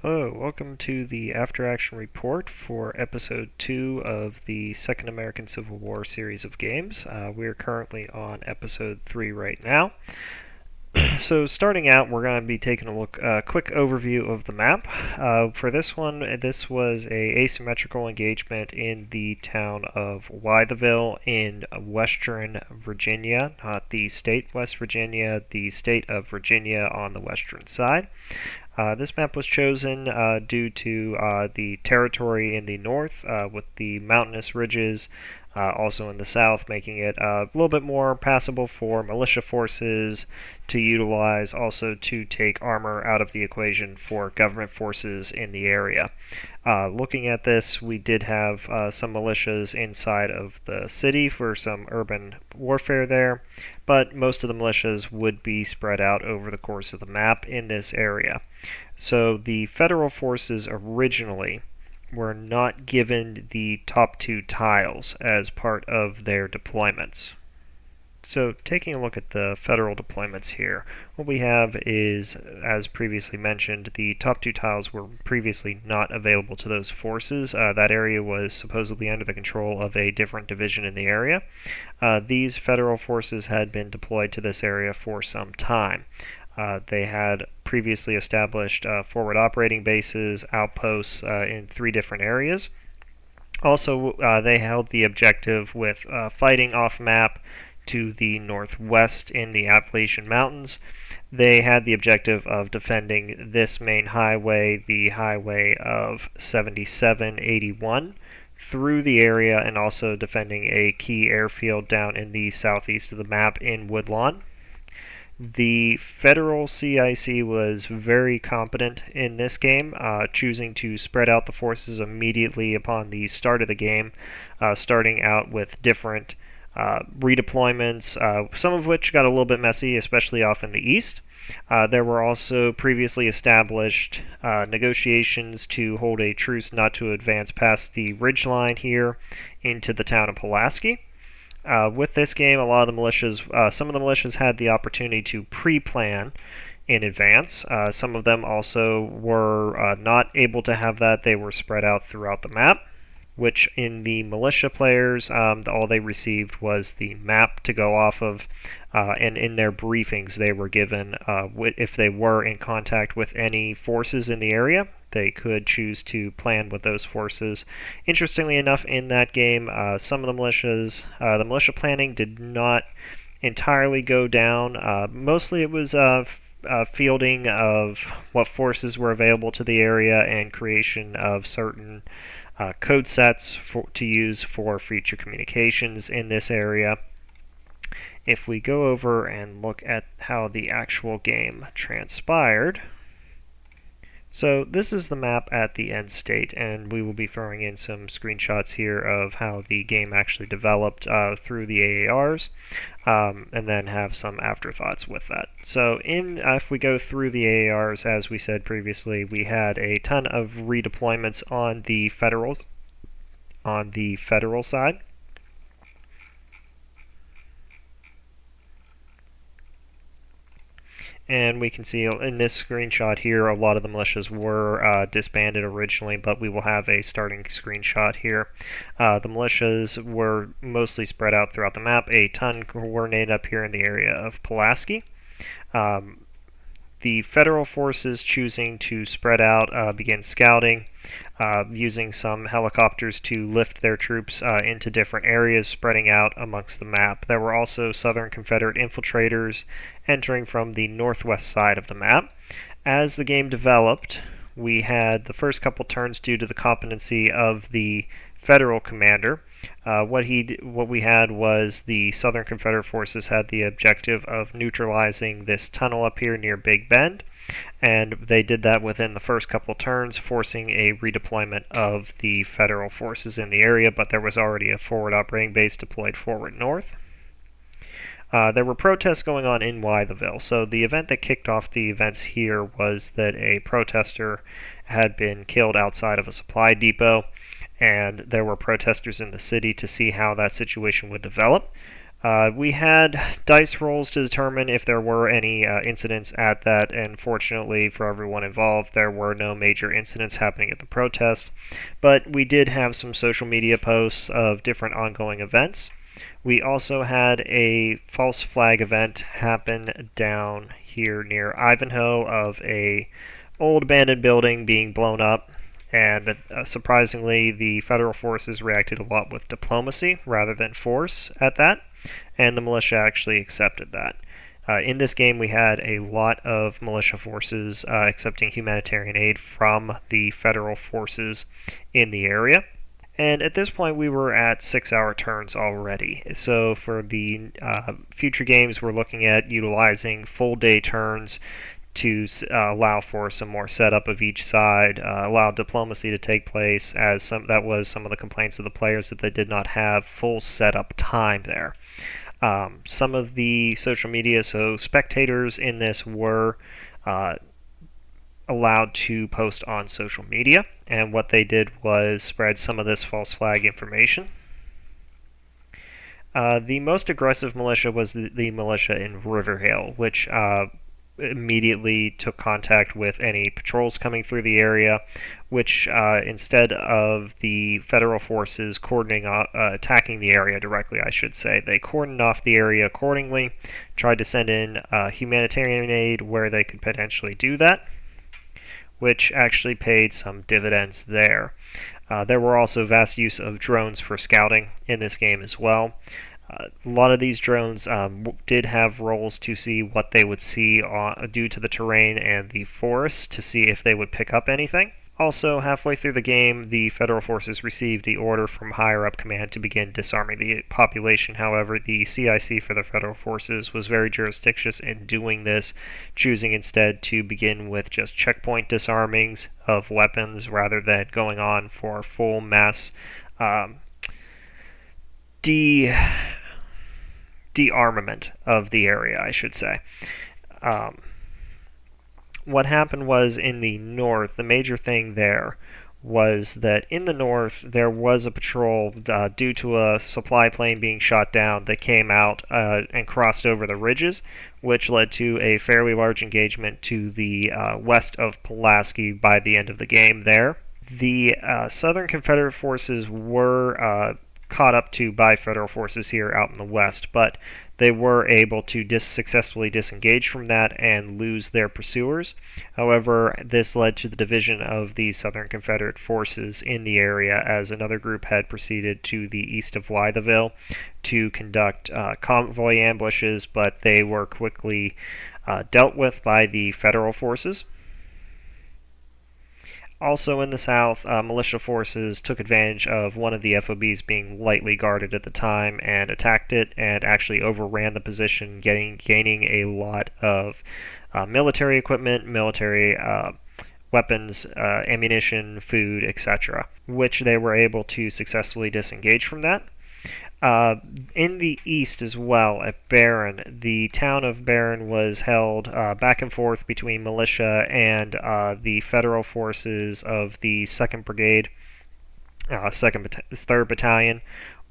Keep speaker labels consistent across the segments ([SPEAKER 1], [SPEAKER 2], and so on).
[SPEAKER 1] Hello, welcome to the After Action Report for Episode 2 of the Second American Civil War series of games. We're currently on Episode 3 right now. So starting out, we're going to be taking a quick overview of the map. For this one, this was a asymmetrical engagement in the town of Wytheville in Western Virginia, not the state West Virginia, the state of Virginia on the western side. This map was chosen due to the territory in the north with the mountainous ridges also in the south, making it a little bit more passable for militia forces to utilize, also to take armor out of the equation for government forces in the area. Looking at this, we did have some militias inside of the city for some urban warfare there, but most of the militias would be spread out over the course of the map in this area. So the federal forces originally were not given the top two tiles as part of their deployments. So taking a look at the federal deployments here, what we have is, as previously mentioned, the top two tiles were previously not available to those forces. That area was supposedly under the control of a different division in the area. These federal forces had been deployed to this area for some time. They had previously established forward operating bases, outposts in 3 different areas. Also, they held the objective with fighting off-map to the northwest in the Appalachian Mountains. They had the objective of defending this main highway, the highway of 7781, through the area, and also defending a key airfield down in the southeast of the map in Woodlawn. The federal CIC was very competent in this game, choosing to spread out the forces immediately upon the start of the game, starting out with different redeployments, some of which got a little bit messy, especially off in the east. There were also previously established negotiations to hold a truce not to advance past the ridge line here into the town of Pulaski. With this game, a lot of the militias, some of the militias had the opportunity to pre-plan in advance. Some of them also were not able to have that. They were spread out throughout the map, which in the militia players, all they received was the map to go off of, and in their briefings they were given, if they were in contact with any forces in the area, they could choose to plan with those forces. Interestingly enough, in that game, some of the militias, the militia planning did not entirely go down. Mostly it was fielding of what forces were available to the area and creation of certain code sets to use for future communications in this area. If we go over and look at how the actual game transpired, so this is the map at the end state, and we will be throwing in some screenshots here of how the game actually developed through the AARs, and then have some afterthoughts with that. So if we go through the AARs, as we said previously, we had a ton of redeployments on the federal side. And we can see in this screenshot here, a lot of the militias were disbanded originally, but we will have a starting screenshot here. The militias were mostly spread out throughout the map. A ton coordinated up here in the area of Pulaski. The federal forces choosing to spread out began scouting, using some helicopters to lift their troops into different areas, spreading out amongst the map. There were also Southern Confederate infiltrators entering from the northwest side of the map. As the game developed, we had the first couple turns due to the competency of the federal commander. What we had was the Southern Confederate forces had the objective of neutralizing this tunnel up here near Big Bend, and they did that within the first couple turns, forcing a redeployment of the federal forces in the area, but there was already a forward operating base deployed forward north. There were protests going on in Wytheville, so the event that kicked off the events here was that a protester had been killed outside of a supply depot, and there were protesters in the city to see how that situation would develop. We had dice rolls to determine if there were any incidents at that, and fortunately for everyone involved, there were no major incidents happening at the protest. But we did have some social media posts of different ongoing events. We also had a false flag event happen down here near Ivanhoe of a old abandoned building being blown up, and surprisingly, the federal forces reacted a lot with diplomacy rather than force at that, and the militia actually accepted that. In this game, we had a lot of militia forces accepting humanitarian aid from the federal forces in the area. And at this point, we were at 6-hour turns already. So for the future games, we're looking at utilizing full day turns to allow for some more setup of each side, allow diplomacy to take place, as that was some of the complaints of the players that they did not have full setup time there. Some of the social media, so spectators in this were allowed to post on social media, and what they did was spread some of this false flag information. The most aggressive militia was the militia in Riverhill, which immediately took contact with any patrols coming through the area, which instead of the federal forces attacking the area directly, I should say, they cordoned off the area accordingly, tried to send in humanitarian aid where they could potentially do that, which actually paid some dividends there. There were also vast use of drones for scouting in this game as well. A lot of these drones did have roles to see what they would see due to the terrain and the forest to see if they would pick up anything. Also, halfway through the game, the federal forces received the order from higher-up command to begin disarming the population. However, the CIC for the federal forces was very jurisdictious in doing this, choosing instead to begin with just checkpoint disarmings of weapons rather than going on for full mass de-armament of the area, I should say. What happened was in the north, the major thing there was that in the north there was a patrol due to a supply plane being shot down that came out and crossed over the ridges, which led to a fairly large engagement to the west of Pulaski by the end of the game there. The Southern Confederate forces were caught up to by federal forces here out in the west, but they were able to successfully disengage from that and lose their pursuers. However, this led to the division of the Southern Confederate forces in the area, as another group had proceeded to the east of Wytheville to conduct convoy ambushes, but they were quickly dealt with by the federal forces. Also in the south, militia forces took advantage of one of the FOBs being lightly guarded at the time and attacked it and actually overran the position, gaining a lot of military equipment, military weapons, ammunition, food, etc., which they were able to successfully disengage from that. In the east as well, at Barron, the town of Barron was held back and forth between militia and the federal forces of the 2nd Brigade, 3rd Battalion,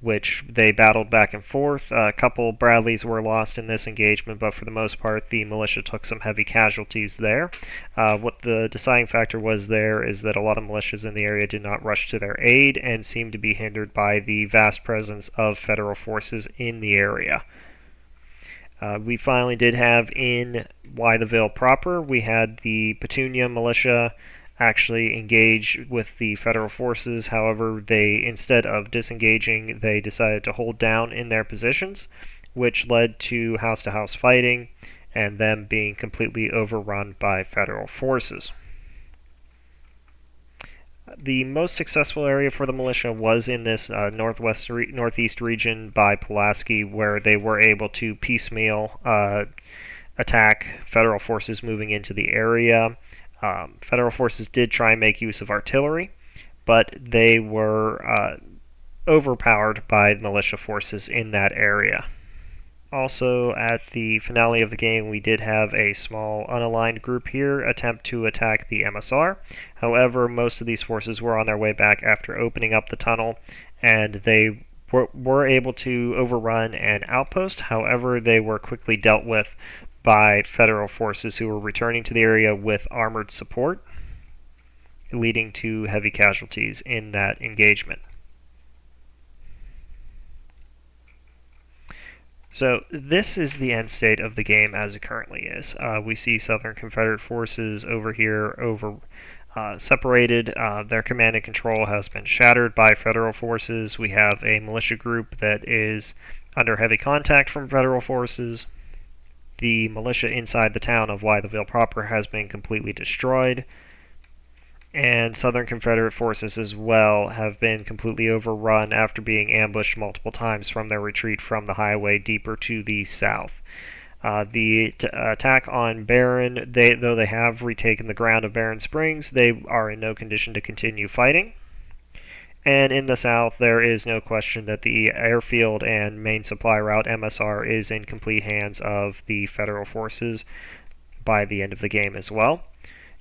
[SPEAKER 1] which they battled back and forth. A couple Bradleys were lost in this engagement, but for the most part, the militia took some heavy casualties there. What the deciding factor was there is that a lot of militias in the area did not rush to their aid and seemed to be hindered by the vast presence of federal forces in the area. We finally did have in Wytheville proper, we had the Petunia militia actually engage with the federal forces. However, they, instead of disengaging, they decided to hold down in their positions, which led to house-to-house fighting and them being completely overrun by federal forces. The most successful area for the militia was in this northeast region by Pulaski, where they were able to piecemeal attack federal forces moving into the area. Federal forces did try and make use of artillery, but they were overpowered by militia forces in that area. Also, at the finale of the game, we did have a small unaligned group here attempt to attack the MSR. However, most of these forces were on their way back after opening up the tunnel, and they were able to overrun an outpost. However, they were quickly dealt with by Federal forces who were returning to the area with armored support, leading to heavy casualties in that engagement. So this is the end state of the game as it currently is. We see Southern Confederate forces over here separated. Their command and control has been shattered by Federal forces. We have a militia group that is under heavy contact from Federal forces. The militia inside the town of Wytheville proper has been completely destroyed. And Southern Confederate forces as well have been completely overrun after being ambushed multiple times from their retreat from the highway deeper to the south. The attack on Barron, though they have retaken the ground of Barron Springs, they are in no condition to continue fighting. And in the south, there is no question that the airfield and main supply route MSR is in complete hands of the Federal forces by the end of the game as well.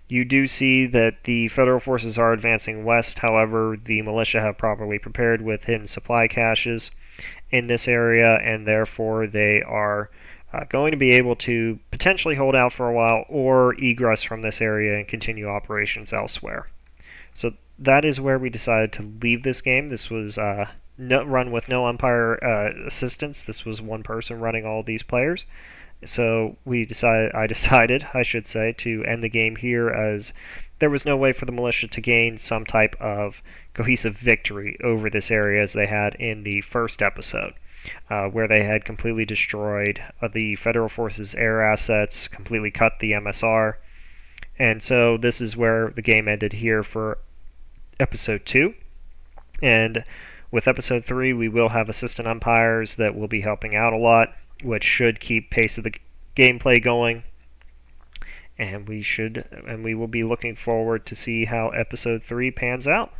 [SPEAKER 1] You do see that the Federal forces are advancing west, however, the militia have properly prepared with hidden supply caches in this area, and therefore they are going to be able to potentially hold out for a while or egress from this area and continue operations elsewhere. So that is where we decided to leave this game. This was run with no umpire assistance. This was one person running all these players. So I decided, to end the game here, as there was no way for the militia to gain some type of cohesive victory over this area as they had in the first episode, where they had completely destroyed the Federal Forces' air assets, completely cut the MSR, and so this is where the game ended here for episode 2. And with episode 3, we will have assistant umpires that will be helping out a lot, which should keep pace of the gameplay going, and we will be looking forward to see how episode 3 pans out.